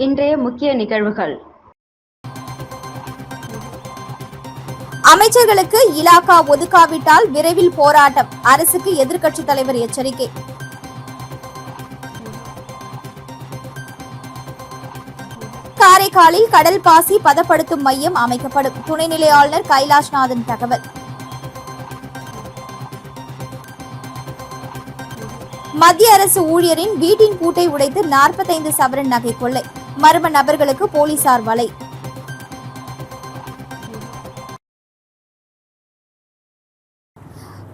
இன்றைய முக்கிய நிகழ்வுகள். அமைச்சர்களுக்கு இலாகா ஒதுக்காவிட்டால் விரைவில் போராட்டம், அரசுக்கு எதிர்க்கட்சித் தலைவர் எச்சரிக்கை. காரைக்காலில் கடல் பாசி பதப்படுத்தும் மையம் அமைக்கப்படும், துணைநிலை ஆளுநர் கைலாஷ்நாதன் தகவல். மத்திய அரசு ஊழியரின் வீட்டின் பூட்டை உடைத்து 45 சவரன் நகை கொள்ளை, மர்ம நபர்களுக்கு போலீசார் வலை.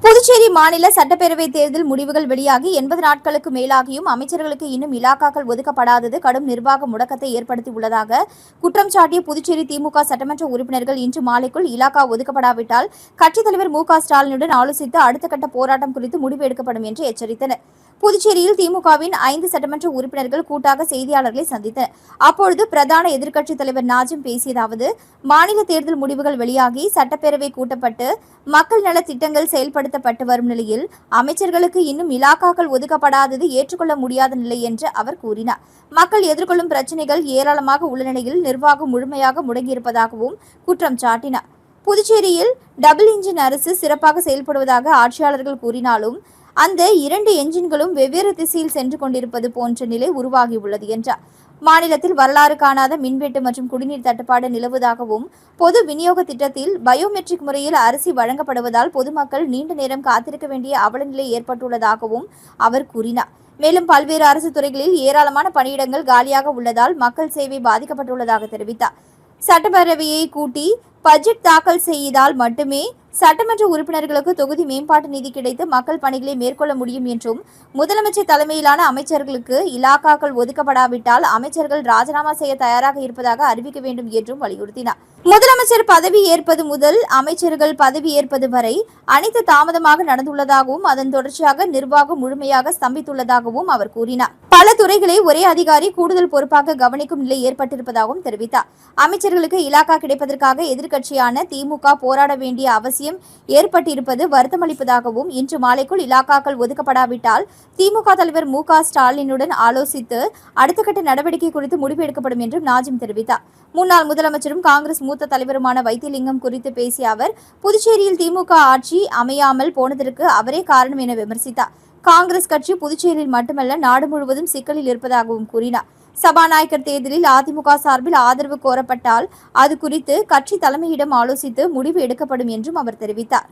புதுச்சேரி மாநில சட்டப்பேரவை தேர்தல் முடிவுகள் வெளியாகி 80 நாட்களுக்கு மேலாகியும் அமைச்சர்களுக்கு இன்னும் இலாக்காக்கள் ஒதுக்கப்படாதது கடும் நிர்வாக முடக்கத்தை ஏற்படுத்தியுள்ளதாக குற்றம் சாட்டிய புதுச்சேரி திமுக சட்டமன்ற உறுப்பினர்கள் இன்று மாலைக்குள் இலாக்கா ஒதுக்கப்படாவிட்டால் கட்சித் தலைவர் மு.க.ஸ்டாலினுடன் ஆலோசித்து அடுத்த கட்ட போராட்டம் குறித்து முடிவு எடுக்கப்படும் என்று எச்சரித்தனர். புதுச்சேரியில் திமுகவின் 5 சட்டமன்ற உறுப்பினர்கள் கூட்டாக செய்தியாளர்களை சந்தித்தனர். அப்பொழுது பிரதான எதிர்க்கட்சித் தலைவர் நாஜிம் பேசியதாவது, மாநில தேர்தல் முடிவுகள் வெளியாகி சட்டப்பேரவை கூட்டப்பட்டு மக்கள் நல திட்டங்கள் செயல்படுத்தப்பட்டு வரும் நிலையில் அமைச்சர்களுக்கு இன்னும் இலாக்காக்கள் ஒதுக்கப்படாதது ஏற்றுக்கொள்ள முடியாத நிலை என்று அவர் கூறினார். மக்கள் எதிர்கொள்ளும் பிரச்சினைகள் ஏராளமாக உள்ள நிலையில் நிர்வாகம் முழுமையாக முடங்கியிருப்பதாகவும் குற்றம் சாட்டினார். புதுச்சேரியில் டபுள் இன்ஜின் அரசு சிறப்பாக செயல்படுவதாக ஆட்சியாளர்கள் கூறினாலும் அந்த 2 என்ஜின்களும் வெவ்வேறு திசையில் சென்று கொண்டிருப்பது போன்ற நிலை உருவாகியுள்ளது என்றார். மாநிலத்தில் வரலாறு காணாத மின்வெட்டு மற்றும் குடிநீர் தட்டுப்பாடு நிலவுவதாகவும் பொது விநியோக திட்டத்தில் பயோமெட்ரிக் முறையில் அரிசி வழங்கப்படுவதால் பொதுமக்கள் நீண்ட நேரம் காத்திருக்க வேண்டிய அவலநிலை ஏற்பட்டுள்ளதாகவும் அவர் கூறினார். மேலும் பல்வேறு அரசு துறைகளில் ஏராளமான பணியிடங்கள் காலியாக உள்ளதால் மக்கள் சேவை பாதிக்கப்பட்டுள்ளதாக தெரிவித்தார். சட்டப்பேரவையை கூட்டி பட்ஜெட் தாக்கல் செய்தால் மட்டுமே சட்டமன்ற உறுப்பினர்களுக்கு தொகுதி மேம்பாட்டு நிதி கிடைத்து மக்கள் பணிகளை மேற்கொள்ள முடியும் என்றும் முதலமைச்சர் தலைமையிலான அமைச்சர்களுக்கு இலாக்காக்கள் ஒதுக்கப்படாவிட்டால் அமைச்சர்கள் ராஜினாமா செய்ய தயாராக இருப்பதாக அறிவிக்க வேண்டும் என்றும் வலியுறுத்தினார். முதலமைச்சர் பதவி ஏற்பது முதல் அமைச்சர்கள் பதவி ஏற்பது வரை அனைத்து தாமதமாக நடந்துள்ளதாகவும் அதன் தொடர்ச்சியாக நிர்வாகம் முழுமையாக ஸ்தம்பித்துள்ளதாகவும் அவர் கூறினார். பல துறைகளை ஒரே அதிகாரி கூடுதல் பொறுப்பாக கவனிக்கும் நிலை ஏற்பட்டிருப்பதாகவும் தெரிவித்தார். அமைச்சர்களுக்கு இலாக்கா கிடைப்பதற்காக எதிர்க்கட்சியான திமுக போராட வேண்டிய அவசியம் ஏற்பட்டிருப்பது வருத்தமளிப்பதாகவும் இன்று மாலைக்குள் இலாக்காக்கள் ஒதுக்கப்படாவிட்டால் திமுக தலைவர் மு.க.ஸ்டாலினுடன் ஆலோசித்து அடுத்த கட்ட நடவடிக்கை குறித்து முடிவு எடுக்கப்படும் என்றும் நாஜிம் தெரிவித்தார். முன்னாள் முதலமைச்சரும் காங்கிரஸ் மூத்த தலைவருமான வைத்திலிங்கம் குறித்து பேசிய அவர், புதுச்சேரியில் திமுக ஆட்சி அமையாமல் போனதற்கு அவரே காரணம் என விமர்சித்தார். காங்கிரஸ் கட்சி புதுச்சேரியில் மட்டுமல்ல நாடு முழுவதும் சிக்கலில் இருப்பதாகவும் கூறினார். சபாநாயகர் தேர்தலில் அதிமுக சார்பில் ஆதரவு கோரப்பட்டால் அது குறித்து கட்சி தலைமையிடம் ஆலோசித்து முடிவு எடுக்கப்படும் என்றும் அவர் தெரிவித்தார்.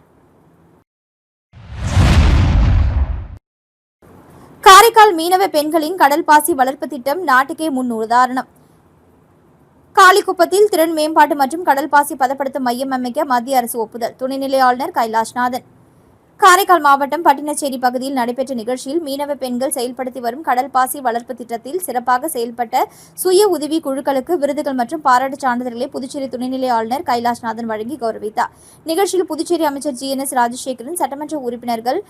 காரைக்கால் மீனவ பெண்களின் கடல் பாசி வளர்ப்பு திட்டம் நாட்டுக்கே முன் உதாரணம். காளிக்குப்பத்தில் திறன் மேம்பாட்டு மற்றும் கடல் பாசி பதப்படுத்தும் மையம் அமைக்க மத்திய அரசு ஒப்புதல், துணைநிலை ஆளுநர் கைலாஷ்நாதன். காரைக்கால் மாவட்டம் பட்டினச்சேரி பகுதியில் நடைபெற்ற நிகழ்ச்சியில் மீனவ பெண்கள் செயல்படுத்தி வரும் கடல் பாசி வளர்ப்பு திட்டத்தில் சிறப்பாக செயல்பட்ட சுய உதவி குழுக்களுக்கு விருதுகள் மற்றும் பாராட்டுச் சான்றிதழ்களை புதுச்சேரி துணைநிலை ஆளுநர் கைலாஷ்நாதன் வழங்கி கௌரவித்தார். நிகழ்ச்சியில் புதுச்சேரி அமைச்சர் GNS ராஜசேகரன், சட்டமன்ற உறுப்பினர்கள்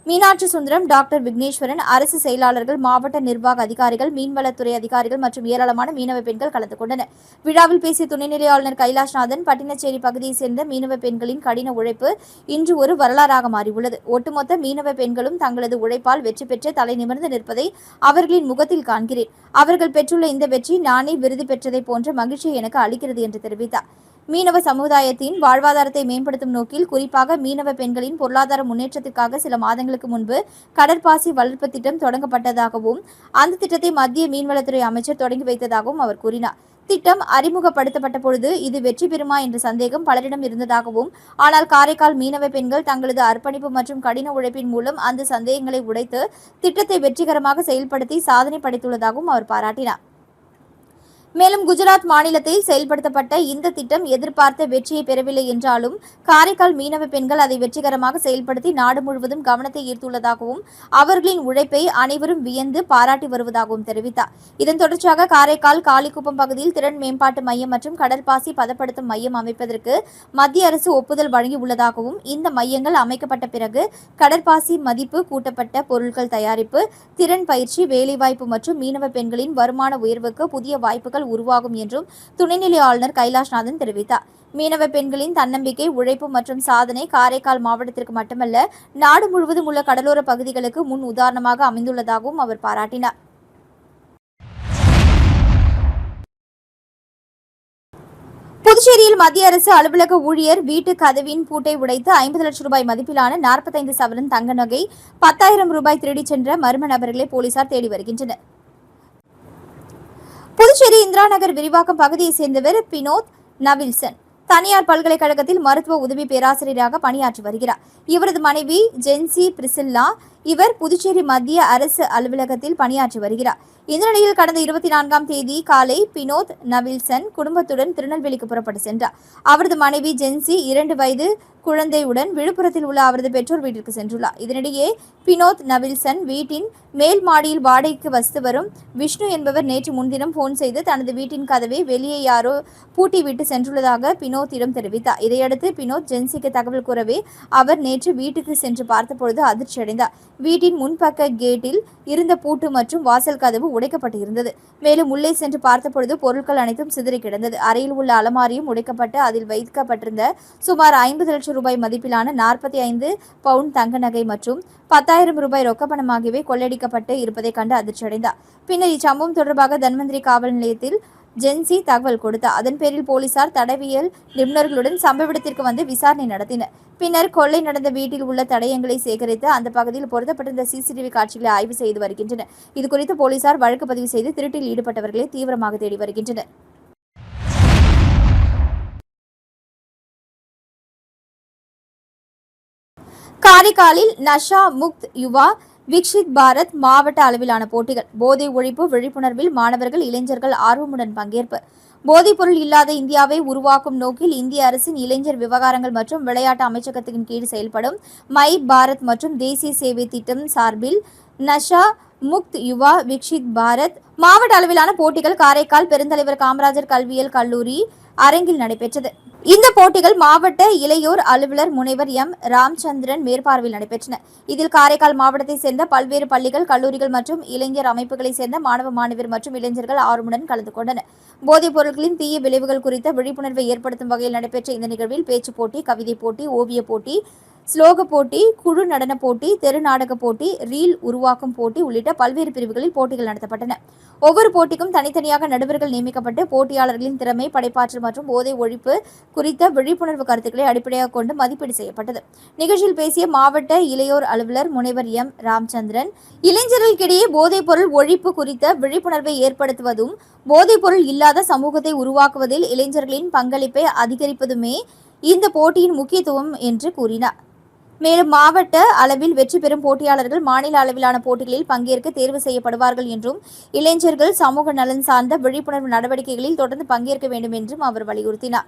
மீனாட்சி சுந்தரம், டாக்டர் விக்னேஸ்வரன், அரசு செயலாளர்கள், மாவட்ட நிர்வாக அதிகாரிகள், மீன்வளத்துறை அதிகாரிகள் மற்றும் ஏராளமான மீனவ பெண்கள் கலந்து கொண்டனர். விழாவில் பேசிய துணைநிலை ஆளுநர் கைலாஷ்நாதன், பட்டினச்சேரி பகுதியைச் சேர்ந்த மீனவ பெண்களின் கடின உழைப்பு இன்று ஒரு வரலாறாக மாறியுள்ளது. ஒட்டுமொத்த மீனவ பெண்களும் தங்களது உழைப்பால் வெற்றி பெற்று தலை நிமிர்ந்து நிற்பதை அவர்களின் முகத்தில் காண்கிறேன். அவர்கள் பெற்றுள்ள இந்த வெற்றி நானே விருது பெற்றதை போன்ற மகிழ்ச்சியை எனக்கு அளிக்கிறது என்று தெரிவித்தார். மீனவ சமுதாயத்தின் வாழ்வாதாரத்தை மேம்படுத்தும் நோக்கில் குறிப்பாக மீனவ பெண்களின் பொருளாதார முன்னேற்றத்திற்காக சில மாதங்களுக்கு முன்பு கடற்பாசி வளர்ப்பு திட்டம் தொடங்கப்பட்டதாகவும் அந்த திட்டத்தை மத்திய மீன்வளத்துறை அமைச்சர் தொடங்கி வைத்ததாகவும் அவர் கூறினார். திட்டம் அறிமுகப்படுத்தப்பட்ட பொழுது இது வெற்றி பெறுமா என்ற சந்தேகம் பலரிடம் இருந்ததாகவும், ஆனால் காரைக்கால் மீனவ பெண்கள் தங்களது அர்ப்பணிப்பு மற்றும் கடின உழைப்பின் மூலம் அந்த சந்தேகங்களை உடைத்து திட்டத்தை வெற்றிகரமாக செயல்படுத்தி சாதனை படைத்துள்ளதாகவும் அவர் பாராட்டினார். மேலும் குஜராத் மாநிலத்தில் செயல்படுத்தப்பட்ட இந்த திட்டம் எதிர்பார்த்த வெற்றியை பெறவில்லை என்றாலும் காரைக்கால் மீனவ பெண்கள் அதை வெற்றிகரமாக செயல்படுத்தி நாடு முழுவதும் கவனத்தை ஈர்த்துள்ளதாகவும் அவர்களின் உழைப்பை அனைவரும் வியந்து பாராட்டி வருவதாகவும் தெரிவித்தார். இதன் தொடர்ச்சியாக காரைக்கால் காளிக்குப்பம் பகுதியில் திறன் மேம்பாட்டு மையம் மற்றும் கடற்பாசி பதப்படுத்தும் மையம் அமைப்பதற்கு மத்திய அரசு ஒப்புதல் வழங்கியுள்ளதாகவும் இந்த மையங்கள் அமைக்கப்பட்ட பிறகு கடற்பாசி மதிப்பு கூட்டப்பட்ட பொருட்கள் தயாரிப்பு, திறன் பயிற்சி, வேலைவாய்ப்பு மற்றும் மீனவ பெண்களின் வருமான உயர்வுக்கு புதிய வாய்ப்புகள் உருவாகும் என்றும் துணைநிலை ஆளுநர் கைலாஷ்நாதன் தெரிவித்தார். மீனவ பெண்களின் தன்னம்பிக்கை, உழைப்பு மற்றும் சாதனை காரைக்கால் மாவட்டத்திற்கு மட்டுமல்ல நாடு முழுவதும் உள்ள கடலோர பகுதிகளுக்கு முன் உதாரணமாக அமைந்துள்ளதாகவும் அவர் பாராட்டினார். புதுச்சேரியில் மத்திய அரசு அலுவலக ஊழியர் வீட்டு கதவின் பூட்டை உடைத்து 50 லட்சம் ரூபாய் மதிப்பிலான 45 சவரன் தங்க நகை 10,000 ரூபாய் திருடிச் சென்ற மர்ம நபர்களை போலீசார் தேடி வருகின்றனர். புதுச்சேரி இந்திரா நகர் விரிவாக்கம் பகுதியைச் சேர்ந்தவர் பினோத் நவில்சன் தனியார் பல்கலைக்கழகத்தில் மருத்துவ உதவி பேராசிரியராக பணியாற்றி வருகிறார். இவரது மனைவி ஜென்சி பிரிசில்லா இவர் புதுச்சேரி மத்திய அரசு அலுவலகத்தில் பணியாற்றி வருகிறார். இந்த நிலையில் கடந்த 24ஆம் தேதி காலை பினோத் நவில்சன் குடும்பத்துடன் திருநெல்வேலிக்கு புறப்பட்டு சென்றார். அவரது மனைவி ஜென்சி 2 வயது குழந்தையுடன் விழுப்புரத்தில் உள்ள அவரது பெற்றோர் வீட்டிற்கு சென்றுள்ளார். இதனிடையே பினோத் நவில்சன் வீட்டின் மேல் மாடியில் வாடகைக்கு வசித்து வரும் விஷ்ணு என்பவர் நேற்று முன்தினம் போன் செய்து தனது வீட்டின் கதவை வெளியே யாரோ பூட்டி விட்டு சென்றுள்ளதாக பினோத்திடம் தெரிவித்தார். இதையடுத்து பினோத் ஜென்சிக்கு தகவல் கூறவே அவர் நேற்று வீட்டுக்கு சென்று பார்த்தபொழுது அதிர்ச்சியடைந்தார். வீட்டின் முன்பக்க கேட்டில் இருந்த பூட்டு மற்றும் வாசல் கதவு உடைக்கப்பட்டு இருந்தது. மேலும் உள்ளே சென்று பார்த்தபொழுது பொருட்கள் அனைத்தும் சிதறி கிடந்தது. அறையில் உள்ள அலமாரியும் உடைக்கப்பட்டு அதில் வைக்கப்பட்டிருந்த சுமார் 50 லட்சம் ரூபாய் மதிப்பிலான 45 பவுண்ட் தங்க நகை மற்றும் 10,000 ரூபாய் ரொக்கப்பணம் ஆகியவை கொள்ளையடிக்கப்பட்டு இருப்பதை கண்டு அதிர்ச்சியடைந்தார். பின்னர் இச்சம்பவம் தொடர்பாக தன்வந்திரி காவல் நிலையத்தில் ஜென்சி தகவல் கொடுத்தார். அதன் பேரில் போலீசார் தடவியல் நிபுணர்களுடன் சம்பவ இடத்திற்கு வந்து விசாரணை நடத்தினர். பின்னர் கொள்ளை நடந்த வீட்டில் உள்ள தடயங்களை சேகரித்து அந்த பகுதியில் பொருத்தப்பட்டிருந்த சிசிடிவி காட்சிகளை ஆய்வு செய்து வருகின்றனர். இதுகுறித்து போலீசார் வழக்கு பதிவு செய்து திருட்டில் ஈடுபட்டவர்களை தீவிரமாக தேடி வருகின்றனர். காரைக்காலில் நஷா முக்த் யுவா விக்ஷித் பாரத் மாவட்ட அளவிலான போட்டிகள். போதை ஒழிப்பு விழிப்புணர்வில் மாணவர்கள் இளைஞர்கள் ஆர்வமுடன் பங்கேற்பு. போதைப்பொருள் இல்லாத இந்தியாவை உருவாக்கும் நோக்கில் இந்திய அரசின் இளைஞர் விவகாரங்கள் மற்றும் விளையாட்டு அமைச்சகத்தின் கீழ் செயல்படும் மை பாரத் மற்றும் தேசிய சேவை திட்டம் சார்பில் நஷா முக்த் யுவா விக்ஷித் பாரத் மாவட்ட அளவிலான போட்டிகள் காரைக்கால் பெருந்தலைவர் காமராஜர் கல்வியியல் கல்லூரி அரங்கில் நடைபெற்றது. இந்த போட்டிகள் மாவட்ட இளையோர் அலுவலர் முனைவர் எம் ராமச்சந்திரன் மேற்பார்வையில் நடைபெற்றன. இதில் காரைக்கால் மாவட்டத்தை சேர்ந்த பல்வேறு பள்ளிகள், கல்லூரிகள் மற்றும் இளைஞர் அமைப்புகளை சேர்ந்த மாணவ மாணவியர் மற்றும் இளைஞர்கள் ஆர்வமுடன் கலந்து கொண்டனர். போதைப் பொருட்களின் தீய விளைவுகள் குறித்த விழிப்புணர்வை ஏற்படுத்தும் வகையில் நடைபெற்ற இந்த நிகழ்வில் பேச்சு போட்டி, கவிதை போட்டி, ஓவிய போட்டி, ஸ்லோக போட்டி, குழு நடன போட்டி, தெரு நாடக போட்டி, ரீல் உருவாக்கும் போட்டி உள்ளிட்ட பல்வேறு பிரிவுகளில் போட்டிகள் நடத்தப்பட்டன. ஒவ்வொரு போட்டிக்கும் தனித்தனியாக நடுவர்கள் நியமிக்கப்பட்டு போட்டியாளர்களின் திறமை, படைப்பாற்றல் மற்றும் போதை ஒழிப்பு குறித்த விழிப்புணர்வு கருத்துக்களை அடிப்படையாக கொண்டு மதிப்பீடு செய்யப்பட்டது. நிகழ்ச்சியில் பேசிய மாவட்ட இளையோர் அலுவலர் முனைவர் எம் ராமச்சந்திரன், இளைஞர்களுக்கிடையே போதைப் பொருள் ஒழிப்பு குறித்த விழிப்புணர்வை ஏற்படுத்துவதும் போதைப் பொருள் இல்லாத சமூகத்தை உருவாக்குவதில் இளைஞர்களின் பங்களிப்பை அதிகரிப்பதுமே இந்த போட்டியின் முக்கியத்துவம் என்று கூறினார். மேலும் மாவட்ட அளவில் வெற்றி பெறும் போட்டியாளர்கள் மாநில அளவிலான போட்டிகளில் பங்கேற்க தேர்வு செய்யப்படுவார்கள் என்றும் இளைஞர்கள் சமூக நலன் சார்ந்த விழிப்புணர்வு நடவடிக்கைகளில் தொடர்ந்து பங்கேற்க வேண்டும் என்றும் அவர் வலியுறுத்தினார்.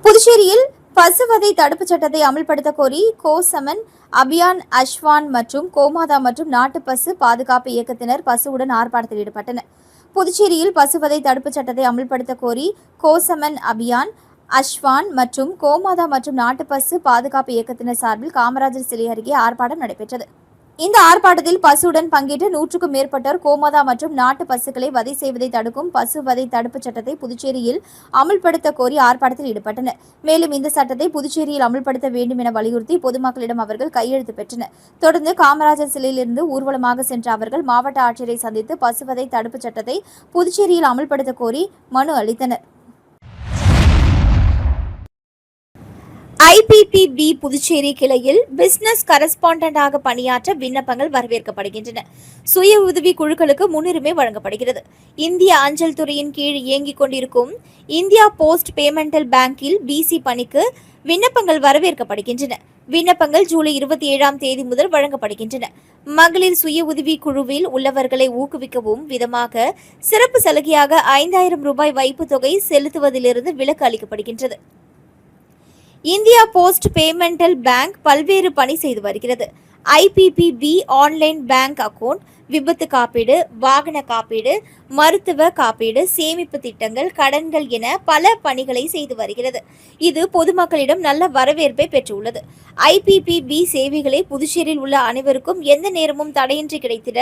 புதுச்சேரியில் பசுவதை தடுப்புச் சட்டத்தை அமல்படுத்த கோரி கோசமன் அபியான் அஷ்வான் மற்றும் கோமாதா மற்றும் நாட்டு பசு பாதுகாப்பு இயக்கத்தினர் பசுவுடன் ஆர்ப்பாட்டத்தில் ஈடுபட்டனர். புதுச்சேரியில் பசுவதை தடுப்புச் சட்டத்தை அமல்படுத்த கோரி கோசமன் அபியான் அஷ்வான் மற்றும் கோமாதா மற்றும் நாட்டு பசு பாதுகாப்பு இயக்கத்தினர் சார்பில் காமராஜர் சிலை அருகே ஆர்ப்பாட்டம் நடைபெற்றது. இந்த ஆர்ப்பாட்டத்தில் பசுவுடன் பங்கேற்ற 100க்கும் மேற்பட்டோர் கோமாதா மற்றும் நாட்டு பசுக்களை வதை செய்வதை தடுக்கும் பசுவதை தடுப்புச் சட்டத்தை புதுச்சேரியில் அமல்படுத்த கோரி ஆர்ப்பாட்டத்தில் ஈடுபட்டனர். மேலும் இந்த சட்டத்தை புதுச்சேரியில் அமல்படுத்த வேண்டும் என வலியுறுத்தி பொதுமக்களிடம் அவர்கள் கையெழுத்து பெற்றனர். தொடர்ந்து காமராஜர் சிலையிலிருந்து ஊர்வலமாக சென்ற அவர்கள் மாவட்ட ஆட்சியரை சந்தித்து பசுவதை தடுப்புச் சட்டத்தை புதுச்சேரியில் அமல்படுத்த கோரி மனு அளித்தனர். IPPB புதுச்சேரி கிளையில் பிசினஸ் கரஸ்பாண்டன்டாக பணியாற்ற விண்ணப்பங்கள் வரவேற்கப்படுகின்றன. சுய உதவி குழுக்களுக்கு முன்னுரிமை வழங்கப்படுகிறது. இந்திய அஞ்சல் துறையின் கீழ் இயங்கிக் கொண்டிருக்கும் இந்தியா போஸ்ட் பேமெண்டல் பேங்கில் BC பணிக்கு விண்ணப்பங்கள் வரவேற்கப்படுகின்றன. விண்ணப்பங்கள் ஜூலை 27ஆம் தேதி முதல் வழங்கப்படுகின்றன. மகளிர் சுய உதவி குழுவில் உள்ளவர்களை ஊக்குவிக்கவும் விதமாக சிறப்பு சலுகையாக 5,000 ரூபாய் வைப்பு தொகை செலுத்துவதிலிருந்து விலக்கு அளிக்கப்படுகின்றது. இந்தியா போஸ்ட் பேமெண்டல் பேங்க் பல்வேறு பணி செய்து வருகிறது. IPPB ஆன்லைன் பேங்க் அக்கவுண்ட், விபத்து காப்பீடு, வாகன காப்பீடு, மருத்துவ காப்பீடு, சேமிப்பு திட்டங்கள், கடன்கள் என பல பணிகளை செய்து வருகிறது. இது பொதுமக்களிடம் நல்ல வரவேற்பை பெற்றுள்ளது. IPPB சேவைகளை புதுச்சேரியில் உள்ள அனைவருக்கும் எந்த நேரமும் தடையின்றி கிடைத்திட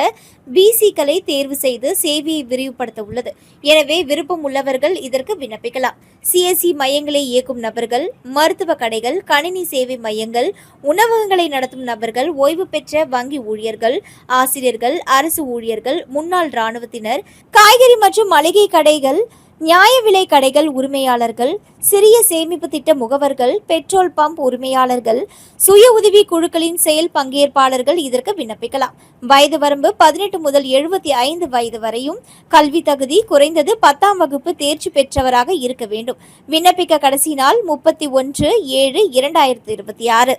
BC-க்களை தேர்வு செய்து சேவையை விரிவுபடுத்த உள்ளது. எனவே விருப்பம் உள்ளவர்கள் இதற்கு விண்ணப்பிக்கலாம். CSC மையங்களை இயக்கும் நபர்கள், மருத்துவ கடைகள், கணினி சேவை மையங்கள், உணவகங்களை நடத்தும் நபர்கள், ஓய்வு பெற்ற வங்கி ஊழியர்கள், ஆசிரியர்கள், அரசு ஊழியர்கள், முன்னாள் இராணுவத்தினர், காய்கறி மற்றும் மளிகை கடைகள், நியாய விலை கடைகள் உரிமையாளர்கள், சிறிய சேமிப்பு திட்ட முகவர்கள், பெட்ரோல் பம்ப் உரிமையாளர்கள், சுய உதவி குழுக்களின் செயல் பங்கேற்பாளர்கள் இதற்கு விண்ணப்பிக்கலாம். வயது வரம்பு 18 முதல் 75 வயது வரையும், கல்வி தகுதி குறைந்தது 10ஆம் வகுப்பு தேர்ச்சி பெற்றவராக இருக்க வேண்டும். விண்ணப்பிக்க கடைசி நாள் 31/7/2026.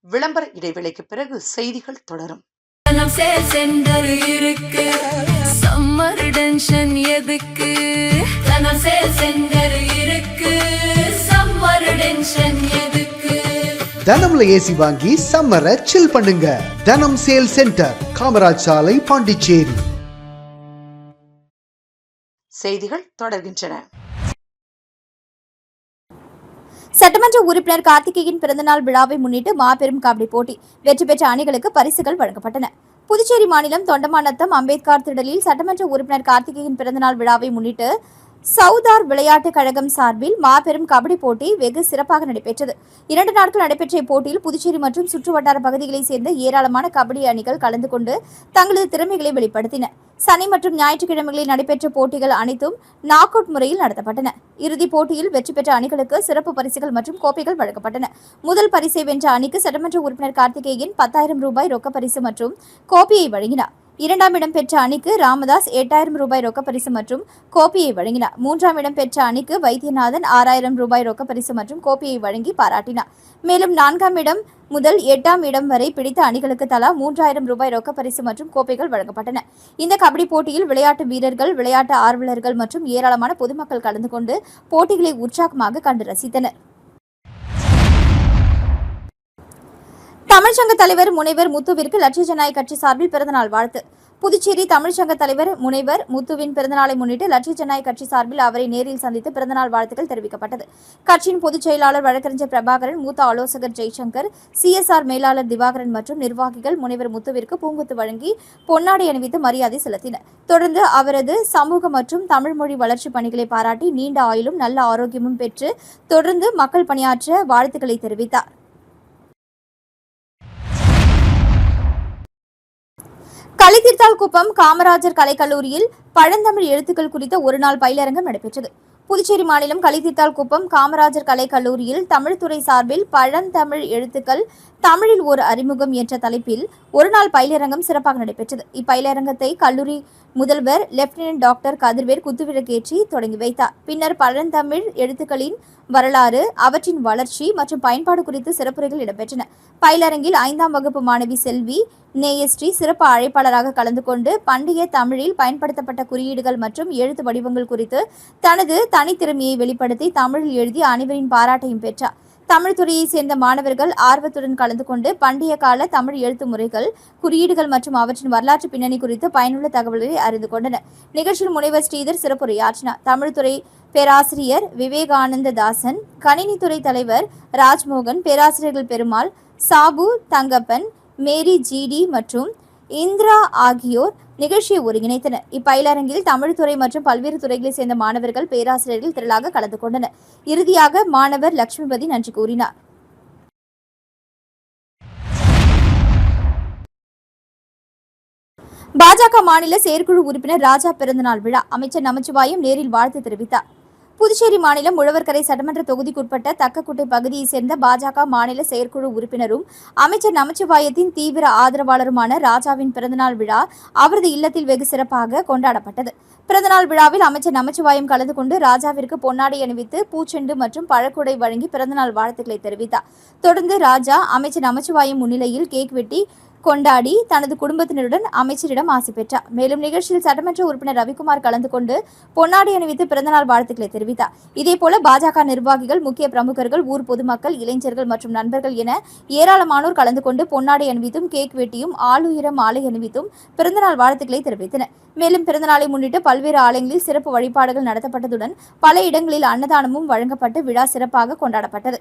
விளம்பர இடைவேளைக்கு பிறகு செய்திகள் தொடரும். தனம்ல ஏசி வாங்கி சம்மரை சில் பண்ணுங்க. தனம் சேல் சென்டர், காமராஜ் சாலை, பாண்டிச்சேரி. செய்திகள் தொடர்கின்றன. சட்டமன்ற உறுப்பினர் கார்த்திகேயன் பிறந்தநாள் விழாவை முன்னிட்டு மாபெரும் கபடி போட்டி. வெற்றி பெற்ற அணிகளுக்கு பரிசுகள் வழங்கப்பட்டன. புதுச்சேரி மாநிலம் தொண்டமாநத்தம் அம்பேத்கர் திடலில் சட்டமன்ற உறுப்பினர் கார்த்திகேயன் பிறந்தநாள் விழாவை முன்னிட்டு சவுதார் விளையாட்டுக் கழகம் சார்பில் மாபெரும் கபடி போட்டி வெகு சிறப்பாக நடைபெற்றது. 2 நாட்கள் நடைபெற்ற இப்போட்டியில் புதுச்சேரி மற்றும் சுற்றுவட்டார பகுதிகளைச் சேர்ந்த ஏராளமான கபடி அணிகள் கலந்து கொண்டு தங்களது திறமைகளை வெளிப்படுத்தின. சனி மற்றும் ஞாயிற்றுக்கிழமைகளில் நடைபெற்ற போட்டிகள் அனைத்தும் நாக் அவுட் முறையில் நடத்தப்பட்டன. இறுதிப் போட்டியில் வெற்றி பெற்ற அணிகளுக்கு சிறப்பு பரிசுகள் மற்றும் கோப்பைகள் வழங்கப்பட்டன. முதல் பரிசை வென்ற அணிக்கு சட்டமன்ற உறுப்பினர் கார்த்திகேயன் 10,000 ரூபாய் ரொக்க பரிசு மற்றும் கோப்பையை வழங்கினார். 2ஆம் இடம் பெற்ற அணிக்கு ராமதாஸ் 8,000 ரூபாய் ரொக்க பரிசு மற்றும் கோப்பையை வழங்கினார். 3ஆம் இடம் பெற்ற அணிக்கு வைத்தியநாதன் 6,000 ரூபாய் ரொக்க பரிசு மற்றும் கோப்பையை வழங்கி பாராட்டினார். மேலும் 4ஆம் இடம் முதல் 8ஆம் இடம் வரை பிடித்த அணிகளுக்கு தலா 3,000 ரூபாய் ரொக்க பரிசு மற்றும் கோப்பைகள் வழங்கப்பட்டன. இந்த கபடி போட்டியில் விளையாட்டு வீரர்கள், விளையாட்டு ஆர்வலர்கள் மற்றும் ஏராளமான பொதுமக்கள் கலந்து கொண்டு போட்டிகளை உற்சாகமாக கண்டு ரசித்தனர். தமிழ்ச்சங்க தலைவர் முனைவர் முத்துவிற்கு லட்சிய ஜனநாயக கட்சி சார்பில் பிறந்தநாள் வாழ்த்து. புதுச்சேரி தமிழ்ச்சங்க தலைவர் முனைவர் முத்துவின் பிறந்தநாளை முன்னிட்டு லட்சிய ஜனநாயக கட்சி சார்பில் அவரை நேரில் சந்தித்து பிறந்தநாள் வாழ்த்துக்கள் தெரிவிக்கப்பட்டது. கட்சியின் பொதுச் செயலாளர் வழக்கறிஞர் பிரபாகரன், மூத்த ஆலோசகர் ஜெய்சங்கர், CSR மேலாளர் திவாகரன் மற்றும் நிர்வாகிகள் முனைவர் முத்துவிற்கு பூங்குத்து வழங்கி பொன்னாடை அணிவித்து மரியாதை செலுத்தினர். தொடர்ந்து அவரது சமூக மற்றும் தமிழ் மொழி வளர்ச்சி பணிகளை பாராட்டி நீண்ட ஆயுளும் நல்ல ஆரோக்கியமும் பெற்று தொடர்ந்து மக்கள் பணியாற்ற வாழ்த்துக்களை தெரிவித்தார். களித்தீர்த்தால்குப்பம் காமராஜர் கலைக்கல்லூரியில் பழந்தமிழ் எழுத்துக்கள் குறித்த ஒருநாள் பயிலரங்கம் நடைபெற்றது. புதுச்சேரி மாநிலம் களித்தீர்த்தால்குப்பம் காமராஜர் கலைக்கல்லூரியில் தமிழ்துறை சார்பில் பழந்தமிழ் எழுத்துக்கள் தமிழில் ஒரு அறிமுகம் என்ற தலைப்பில் ஒருநாள் பயிலரங்கம் சிறப்பாக நடைபெற்றது. இப்பயிலரங்கத்தை கல்லூரி முதல்வர் லெப்டினன்ட் டாக்டர் கதிர்வேல் குத்துவிளக்கேற்றி தொடங்கி வைத்தார். பின்னர் பழந்தமிழ் எழுத்துக்களின் வரலாறு, அவற்றின் வளர்ச்சி மற்றும் பயன்பாடு குறித்து சிறப்புரைகள் இடம்பெற்றன. பயிலரங்கில் 5ஆம் வகுப்பு மாணவி செல்வி நேயஸ்ரீ சிறப்பு அழைப்பாளராக கலந்து கொண்டு பண்டைய தமிழில் பயன்படுத்தப்பட்ட குறியீடுகள் மற்றும் எழுத்து வடிவங்கள் குறித்து தனது தனித்திறமையை வெளிப்படுத்தி தமிழில் எழுதி அனைவரின் பாராட்டையும் பெற்றார். தமிழ் துறையைச் சேர்ந்த மாணவர்கள் ஆர்வத்துடன் கலந்து கொண்டு பண்டைய கால தமிழ் எழுத்து முறைகள், குறியீடுகள் மற்றும் அவற்றின் வரலாற்று பின்னணி குறித்து பயனுள்ள தகவல்களை அறிந்து கொண்டனர். நிகழ்ச்சியில் முனைவர் ஸ்ரீதர் சிறப்புரையாற்றினார். தமிழ்துறை பேராசிரியர் விவேகானந்த தாசன், கணினித்துறை தலைவர் ராஜ்மோகன், பேராசிரியர்கள் பெருமாள், சாபு, தங்கப்பன், மேரி ஜிடி மற்றும் இந்திரா ஆகியோர் நிகழ்ச்சியை ஒருங்கிணைத்தனர். இப்பயிலரங்கில் தமிழ்துறை மற்றும் பல்வேறு துறைகளைச் சேர்ந்த மாணவர்கள், பேராசிரியர்கள் திரளாக கலந்து கொண்டனர். இறுதியாக மாணவர் லட்சுமிபதி நன்றி கூறினார். பாஜக மாநில செயற்குழு உறுப்பினர் ராஜா பிறந்தநாள் விழா. அமைச்சர் நமச்சிவாயம் நேரில் வாழ்த்து தெரிவித்தார். புதுச்சேரி மாநிலம் உழவர்கரை சட்டமன்ற தொகுதிக்குட்பட்ட தக்கக்குட்டை பகுதியைச் சேர்ந்த பாஜக மாநில செயற்குழு உறுப்பினரும் அமைச்சர் நமச்சிவாயத்தின் தீவிர ஆதரவாளருமான ராஜாவின் பிறந்தநாள் விழா அவரது இல்லத்தில் வெகு சிறப்பாக கொண்டாடப்பட்டது. பிறந்தநாள் விழாவில் அமைச்சர் நமச்சிவாயம் கலந்து கொண்டு ராஜாவிற்கு பொன்னாடை அணிவித்து பூச்செண்டு மற்றும் பழக்குடை வழங்கி பிறந்தநாள் வாழ்த்துக்களை தெரிவித்தார். தொடர்ந்து ராஜா அமைச்சர் நமச்சிவாயம் முன்னிலையில் கேக் வெட்டி கொண்டாடி தனது குடும்பத்தினருடன் அமைச்சரிடம் ஆசி பெற்றார். மேலும் நிகழ்ச்சியில் சட்டமன்ற உறுப்பினர் ரவிக்குமார் கலந்து கொண்டு பொன்னாடை அணிவித்து பிறந்தநாள் வாழ்த்துக்களை தெரிவித்தார். இதேபோல பாஜக நிர்வாகிகள், முக்கிய பிரமுகர்கள், ஊர் பொதுமக்கள், இளைஞர்கள் மற்றும் நண்பர்கள் என ஏராளமானோர் கலந்து கொண்டு பொன்னாடை அணிவித்தும் கேக் வெட்டியும் ஆளுயர மாலை அணிவித்தும் பிறந்தநாள் வாழ்த்துக்களை தெரிவித்தனர். மேலும் பிறந்தநாளை முன்னிட்டு பல்வேறு ஆலயங்களில் சிறப்பு வழிபாடுகள் நடத்தப்பட்டதுடன் பல இடங்களில் அன்னதானமும் வழங்கப்பட்டு விழா சிறப்பாக கொண்டாடப்பட்டது.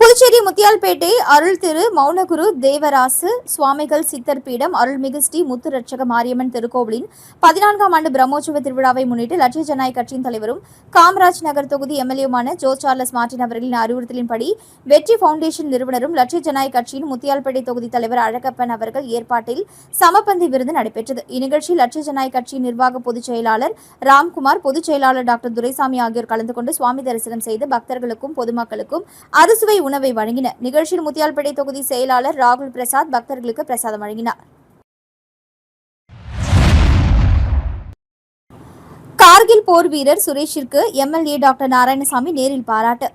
புதுச்சேரி முத்தியால்பேட்டை அருள் திரு மௌனகுரு தேவராசு சுவாமிகள் சித்தர் பீடம் அருள்மிகு ஸ்ரீ முத்துரட்சக மாரியம்மன் திருக்கோவிலின் 14ஆம் ஆண்டு பிரம்மோற்சவ திருவிழாவை முன்னிட்டு லட்சிய ஜனநாயக கட்சியின் தலைவரும் காமராஜ் நகர் தொகுதி எம்எல்ஏமான ஜோ சார்லஸ் மார்டின் அவர்களின் அறிவுறுத்தலின்படி வெற்றி பவுண்டேஷன் நிறுவனரும் லட்சிய ஜனநாயக கட்சியின் முத்தியால்பேட்டை தொகுதி தலைவர் அழகப்பன் அவர்கள் ஏற்பாட்டில் சமபந்தி விருந்து நடைபெற்றது. இந்நிகழ்ச்சியில் லட்சிய ஜனநாயக கட்சியின் நிர்வாக பொதுச் செயலாளர் ராம்குமார், பொதுச் செயலாளர் டாக்டர் துரைசாமி ஆகியோர் கலந்து கொண்டு சுவாமி தரிசனம் செய்து பக்தர்களுக்கும் பொதுமக்களுக்கும் அறுசுவை உணவை வழங்கினர். நிகழ்ச்சியில் முத்தியால்பேட்டை தொகுதி செயலாளர் ராகுல் பிரசாத் பக்தர்களுக்கு பிரசாதம் வழங்கினார். கார்கில் போர் வீரர் சுரேஷிற்கு எம்எல்ஏ டாக்டர் நாராயணசாமி நேரில் பாராட்டு.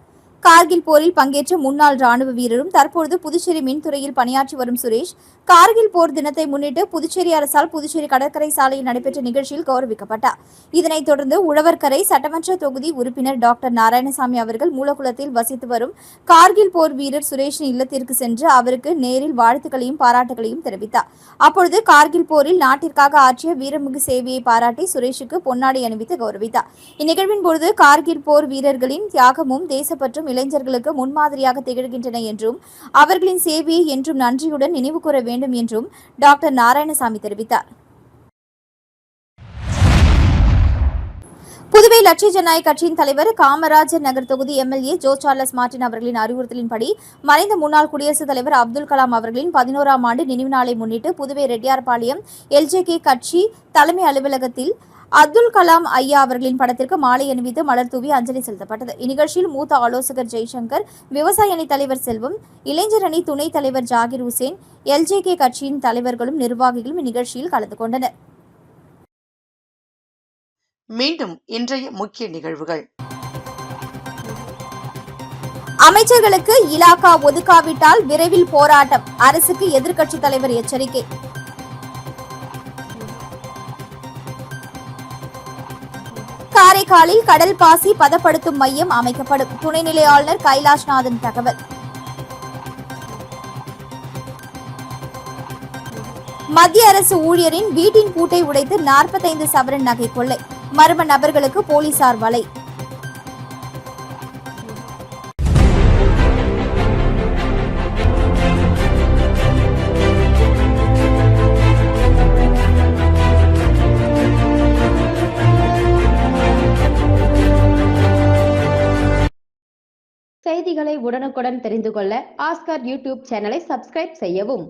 கார்கில் போரில் பங்கேற்ற முன்னாள் ராணுவ வீரரும் தற்பொழுது புதுச்சேரி மின்துறையில் பணியாற்றி வரும் சுரேஷ் கார்கில் போர் தினத்தை முன்னிட்டு புதுச்சேரி அரசால் புதுச்சேரி கடற்கரை சாலையில் நடைபெற்ற நிகழ்ச்சியில் கௌரவிக்கப்பட்டார். இதனைத் தொடர்ந்து உழவர்கரை சட்டமன்ற தொகுதி உறுப்பினர் டாக்டர் நாராயணசாமி அவர்கள் மூலகுளத்தில் வசித்து வரும் கார்கில் போர் வீரர் சுரேஷின் இல்லத்திற்கு சென்று அவருக்கு நேரில் வாழ்த்துக்களையும் பாராட்டுகளையும் தெரிவித்தார். அப்பொழுது கார்கில் போரில் நாட்டிற்காக ஆற்றிய வீரமிகு சேவையை பாராட்டி சுரேஷுக்கு பொன்னாடை அணிவித்து கௌரவித்தார். இந்நிகழ்வின் பொழுது கார்கில் போர் வீரர்களின் தியாகமும் தேசப்பற்றும் இளைஞர்களுக்கு முன்மாதிரியாக திகழ்கின்றன என்றும் அவர்களின் சேவையை என்றும் நன்றியுடன் நினைவு கூற வேண்டும் என்றும் டாக்டர் நாராயணசாமி தெரிவித்தார். புதுவை லட்சிய ஜனநாயக கட்சியின் தலைவர் காமராஜர் நகர் தொகுதி எம்எல்ஏ ஜோ சார்லஸ் மார்டின் அவர்களின் அறிவுறுத்தலின்படி மறைந்த முன்னாள் குடியரசுத் தலைவர் அப்துல் கலாம் அவர்களின் 11ஆம் ஆண்டு நினைவு நாளை முன்னிட்டு புதுவை ரெட்டியார்பாளையம் எல்ஜேகே கட்சி தலைமை அலுவலகத்தில் அப்துல் கலாம் ஐயா அவர்களின் படத்திற்கு மாலை அணிவித்து மலர் தூவி அஞ்சலி செலுத்தப்பட்டது. இந்நிகழ்ச்சியில் மூத்த ஆலோசகர் ஜெய்சங்கர், விவசாய அணி தலைவர் செல்வம், இளைஞர் அணி துணைத் தலைவர் ஜாகிர் ஹுசேன், எல்ஜேகே கட்சியின் தலைவர்களும் நிர்வாகிகளும் இந்நிகழ்ச்சியில் கலந்து கொண்டனர். மீண்டும் இன்றைய முக்கிய நிகழ்வுகள். அமைச்சர்களுக்கு இலாகா ஒதுக்காவிட்டால் விரைவில் போராட்டம், அரசுக்கு எதிர்க்கட்சித் தலைவர் எச்சரிக்கை. காரைக்காலில் கடல் பாசி பதப்படுத்தும் மையம் அமைக்கப்படும், துணைநிலை ஆளுநர் கைலாஷ்நாதன் தகவல். மத்திய அரசு ஊழியரின் வீட்டின் பூட்டை உடைத்து 45 சவரன் நகை கொள்ளை, மர்ம நபர்களுக்கு போலீசார் வலை. செய்திகளை உடனுக்குடன் தெரிந்து கொள்ள ஆஸ்கார் யூடியூப் சேனலை சப்ஸ்கிரைப் செய்யவும்.